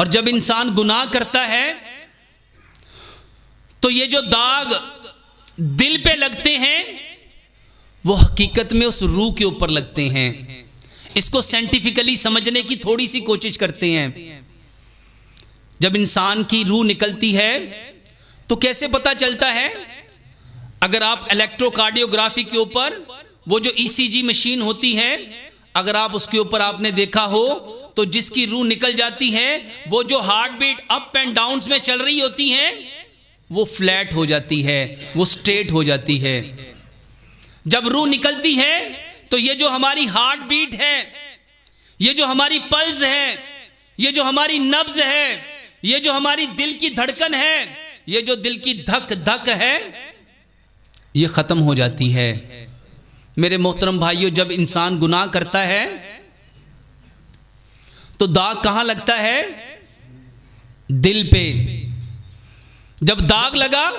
और जब इंसान गुनाह करता है तो ये जो दाग दिल पे लगते हैं वो हकीकत में उस रूह के ऊपर लगते हैं। इसको साइंटिफिकली समझने की थोड़ी सी कोशिश करते हैं। जब इंसान की रूह निकलती है तो कैसे पता चलता है? अगर आप इलेक्ट्रोकार्डियोग्राफी के ऊपर वो जो ईसीजी मशीन होती है, अगर आप उसके ऊपर आपने देखा हो तो जिसकी रूह निकल जाती है वो जो heart beat up and downs में चल रही होती है वो फ्लैट हो जाती है, वो स्ट्रेट हो जाती है। जब रूह निकलती है तो ये जो हमारी हार्ट बीट है, ये जो हमारी पल्स है, ये जो हमारी नब्ज है, ये जो हमारी दिल की धड़कन है, ये जो दिल की धक धक है, ये खत्म हो जाती है। मेरे मोहतरम भाइयों, जब इंसान गुनाह करता है तो दाग कहां लगता है? दिल पे। जब दाग लगा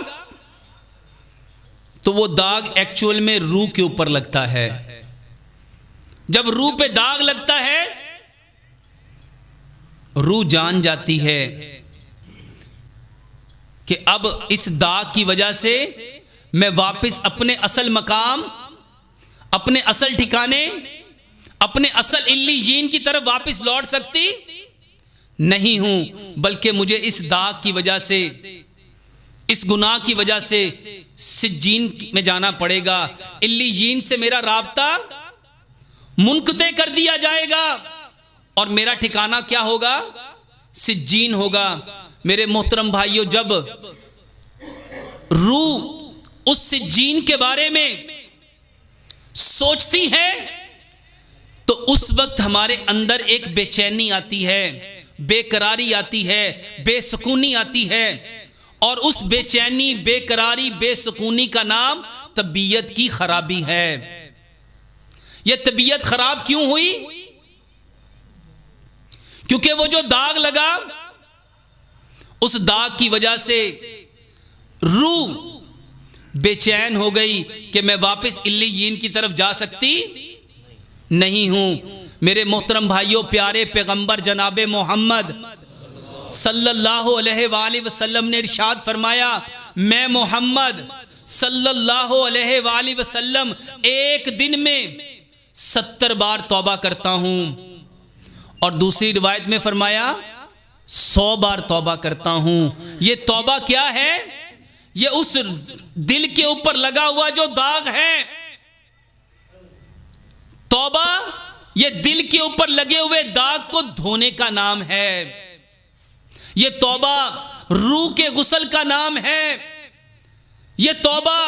तो वो दाग एक्चुअल में रूह के ऊपर लगता है। जब रूह पे दाग लगता है रूह जान जाती है कि अब इस दाग की वजह से मैं वापस अपने असल मकाम, अपने असल ठिकाने, अपने असल इल्लीजीन की तरफ वापस लौट सकती नहीं हूं, बल्कि मुझे इस दाग की वजह से, इस गुनाह की वजह से सिज्जीन में जाना पड़ेगा। इल्लीजीन से मेरा राब्ता मुनक़ते कर दिया जाएगा और मेरा ठिकाना क्या होगा? सिज्जीन होगा। मेरे मोहतरम भाइयों, जब रूह उस सिज्जीन के बारे में सोचती है तो उस वक्त हमारे अंदर एक बेचैनी आती है, बेकरारी आती है, बेसुकूनी आती है। और उस बेचैनी, बेकरारी, बेसुकूनी का नाम तबीयत की खराबी है। यह तबीयत खराब क्यों हुई? क्योंकि वो जो दाग लगा, उस दाग की वजह से रूह बेचैन हो गई कि मैं वापस इल्लीयीन की तरफ जा सकती नहीं हूं। मेरे मोहतरम भाइयों, प्यारे पैगंबर जनाबे मोहम्मद सल्लल्लाहु अलैहि वसल्लम ने इरशाद फरमाया, मैं मोहम्मद सल्लल्लाहु अलैहि वसल्लम एक दिन में 70 बार तौबा करता हूं। और दूसरी रिवायत में फरमाया 100 बार तौबा करता हूं। ये तौबा क्या है? ये उस दिल के ऊपर लगा हुआ जो दाग है। तौबा ये दिल के ऊपर लगे हुए दाग को धोने का नाम है। ये तौबा रूह के गुस्ल का नाम है। ये तौबा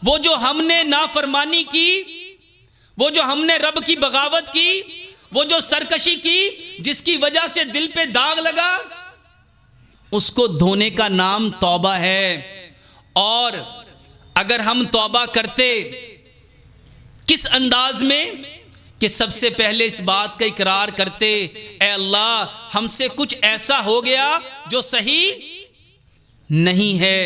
वो जो हमने नाफरमानी की, वो जो हमने रब की बगावत की, वो जो सरकशी की, जिसकी वजह से दिल पे दाग लगा, उसको धोने का नाम तौबा है। और अगर हम तौबा करते किस अंदाज में कि सबसे पहले इस बात का इकरार करते, ऐ अल्लाह हमसे कुछ ऐसा हो गया जो सही नहीं है,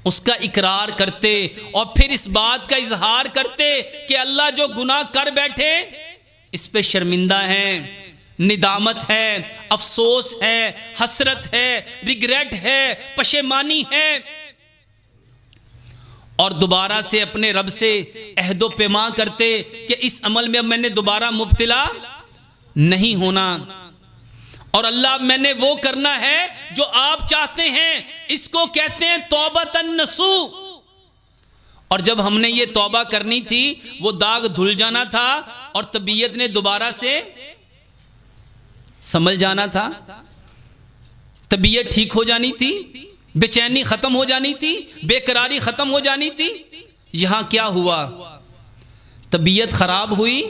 उसका इकरार करते। और फिर इस बात का इजहार करते कि अल्लाह जो गुनाह कर बैठे इस पे शर्मिंदा हैं, निदामत है, अफसोस है, हसरत है, रिग्रेट है, पशेमानी है। और दोबारा से अपने रब से अहदो पैमा करते कि इस अमल में अब मैंने दोबारा मुब्तिला नहीं होना। और अल्लाह मैंने वो करना है जो आप चाहते हैं, इसको कहते हैं तौबतन नसूह। और जब हमने ये तौबा करनी थी वो दाग धुल जाना था और तबीयत ने दोबारा से संभल जाना था, तबीयत ठीक हो जानी थी, बेचैनी खत्म हो जानी थी, बेकरारी खत्म हो जानी थी। यहां क्या हुआ? तबीयत खराब हुई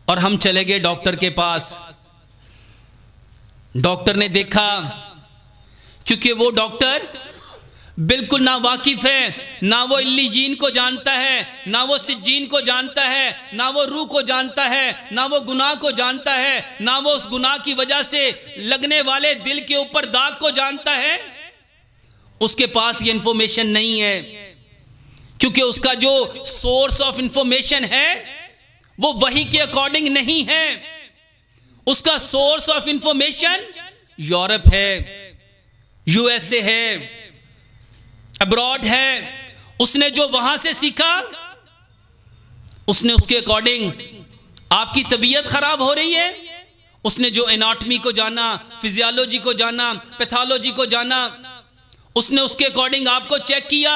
और हम चले गए डॉक्टर के पास। डॉक्टर ने देखा, क्योंकि वो डॉक्टर बिल्कुल ना वाकिफ है, ना वो इल्लीजीन को जानता है, ना वो सिज्जीन को जानता है, ना वो रूह को जानता है, ना वो गुनाह को जानता है, ना वो उस गुनाह की वजह से लगने वाले दिल के ऊपर दाग को जानता है। उसके पास ये इंफॉर्मेशन नहीं है, क्योंकि उसका जो सोर्स ऑफ इंफॉर्मेशन है वो वही के अकॉर्डिंग नहीं है। उसका सोर्स ऑफ इंफॉर्मेशन यूरोप है, यूएसए है, अब्रॉड है। उसने जो वहां से सीखा, उसने उसके अकॉर्डिंग, आपकी तबीयत खराब हो रही है, उसने जो एनाटॉमी को जाना, फिजियोलॉजी को जाना, पैथोलॉजी को जाना, उसने उसके अकॉर्डिंग आपको चेक किया।